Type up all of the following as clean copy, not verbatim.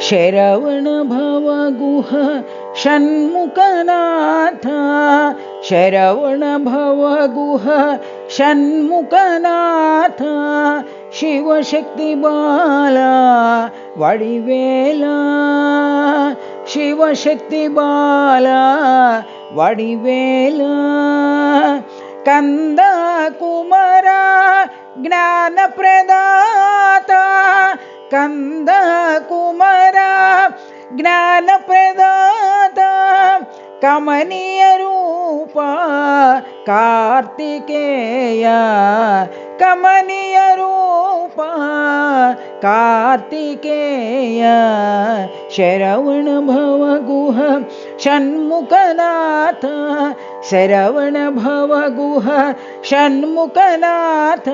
शरवण भवगुह षण्मुखनाथ शरवण भवगुह षण्मुखनाथ शिवशक्ति बाला वडिवेला शिवशक्ति बाला वडिवेला कंद कुमारा ज्ञान प्रदाता कंद कुमारा ज्ञान प्रदाता कमनीय रूप कार्तिकेय कमनीय रूप कार्तिकेय शरवण भवगुह षण्मुखनाथ शरवण भवगुह षण्मुखनाथ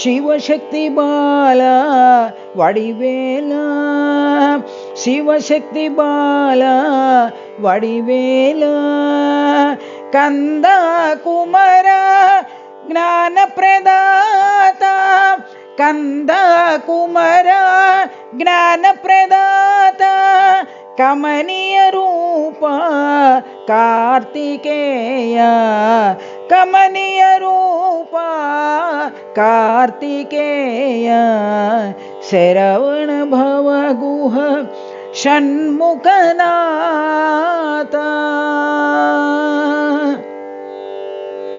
शिवशक्ति बाला वडिवेला शिवशक्ति बाला वडिवेला कंद कुमारा ज्ञान प्रदाता कंद कुमारा ज्ञान प्रदाता कमनीय रूप कार्तिकेय कमनीय रूप कार्तिकेय शरवण भवगुह षण्मुखनाथ।